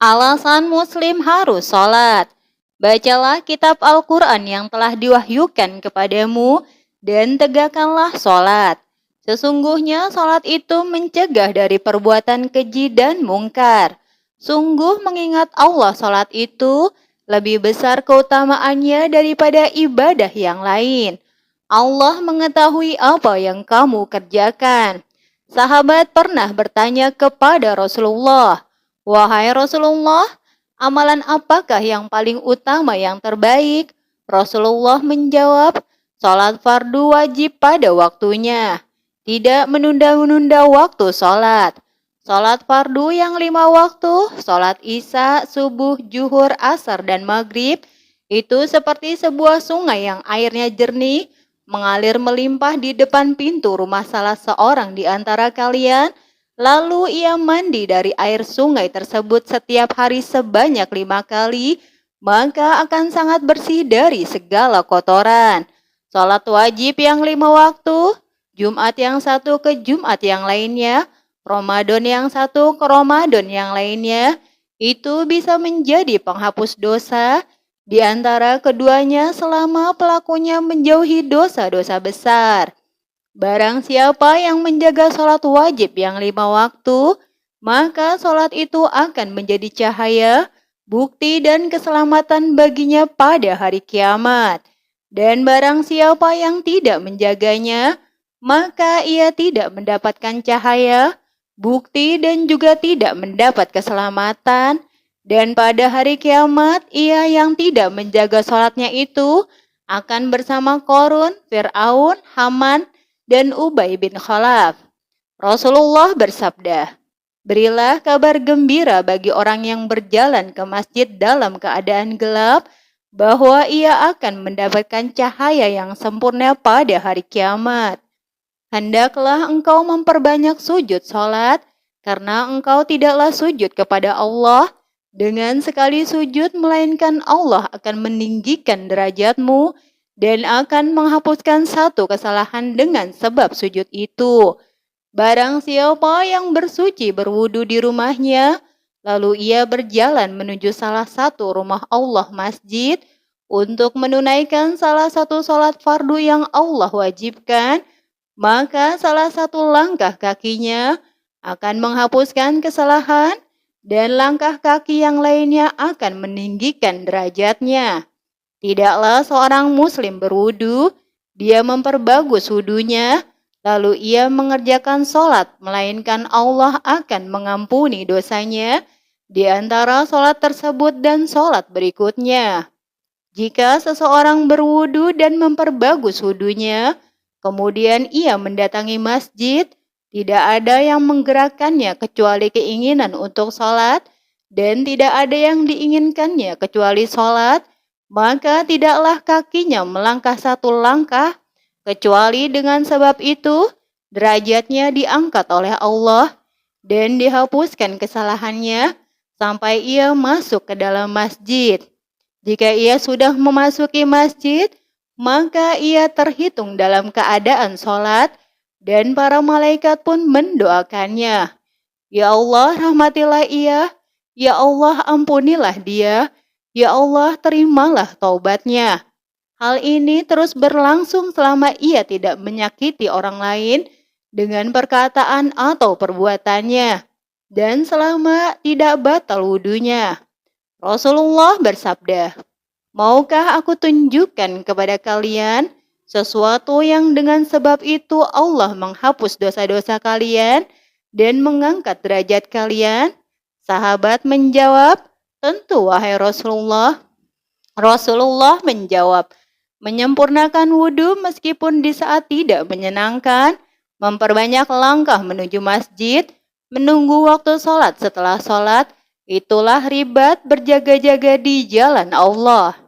Alasan Muslim harus sholat. Bacalah kitab Al-Quran yang telah diwahyukan kepadamu dan tegakkanlah sholat. Sesungguhnya sholat itu mencegah dari perbuatan keji dan mungkar. Sungguh mengingat Allah, sholat itu lebih besar keutamaannya daripada ibadah yang lain. Allah mengetahui apa yang kamu kerjakan. Sahabat pernah bertanya kepada Rasulullah, "Wahai Rasulullah, amalan apakah yang paling utama yang terbaik?" Rasulullah menjawab, "Sholat fardu wajib pada waktunya. Tidak menunda-nunda waktu sholat. Sholat fardu yang 5 waktu, sholat isya, subuh, zuhur, asar, dan maghrib, itu seperti sebuah sungai yang airnya jernih, mengalir melimpah di depan pintu rumah salah seorang di antara kalian. Lalu ia mandi dari air sungai tersebut setiap hari sebanyak 5 kali, maka akan sangat bersih dari segala kotoran. Sholat wajib yang 5 waktu, Jumat yang satu ke Jumat yang lainnya, Ramadan yang satu ke Ramadan yang lainnya, itu bisa menjadi penghapus dosa di antara keduanya selama pelakunya menjauhi dosa-dosa besar. Barang siapa yang menjaga sholat wajib yang 5 waktu, maka sholat itu akan menjadi cahaya, bukti dan keselamatan baginya pada hari kiamat. Dan barang siapa yang tidak menjaganya, maka ia tidak mendapatkan cahaya, bukti dan juga tidak mendapat keselamatan. Dan pada hari kiamat, ia yang tidak menjaga sholatnya itu akan bersama Qarun, Fir'aun, Haman, dan Ubay bin Khalaf. Rasulullah bersabda, "Berilah kabar gembira bagi orang yang berjalan ke masjid dalam keadaan gelap, bahwa ia akan mendapatkan cahaya yang sempurna pada hari kiamat. Hendaklah engkau memperbanyak sujud sholat, karena engkau tidaklah sujud kepada Allah dengan sekali sujud, melainkan Allah akan meninggikan derajatmu dan akan menghapuskan satu kesalahan dengan sebab sujud itu. Barang siapa yang bersuci berwudu di rumahnya, lalu ia berjalan menuju salah satu rumah Allah masjid untuk menunaikan salah satu sholat fardu yang Allah wajibkan, maka salah satu langkah kakinya akan menghapuskan kesalahan dan langkah kaki yang lainnya akan meninggikan derajatnya. Tidaklah seorang muslim berwudu, dia memperbagus wudunya, lalu ia mengerjakan sholat, melainkan Allah akan mengampuni dosanya di antara sholat tersebut dan sholat berikutnya. Jika seseorang berwudu dan memperbagus wudunya, kemudian ia mendatangi masjid, tidak ada yang menggerakkannya kecuali keinginan untuk sholat, dan tidak ada yang diinginkannya kecuali sholat, maka tidaklah kakinya melangkah satu langkah, kecuali dengan sebab itu, derajatnya diangkat oleh Allah, dan dihapuskan kesalahannya, sampai ia masuk ke dalam masjid. Jika ia sudah memasuki masjid, maka ia terhitung dalam keadaan sholat, dan para malaikat pun mendoakannya. Ya Allah, rahmatilah ia. Ya Allah, ampunilah dia. Ya Allah, terimalah taubatnya. Hal ini terus berlangsung selama ia tidak menyakiti orang lain dengan perkataan atau perbuatannya, dan selama tidak batal wudunya. Rasulullah bersabda, "Maukah aku tunjukkan kepada kalian sesuatu yang dengan sebab itu Allah menghapus dosa-dosa kalian dan mengangkat derajat kalian?" Sahabat menjawab, "Tentu wahai Rasulullah." Rasulullah menjawab, "Menyempurnakan wudhu meskipun di saat tidak menyenangkan, memperbanyak langkah menuju masjid, menunggu waktu sholat setelah sholat, itulah ribat berjaga-jaga di jalan Allah."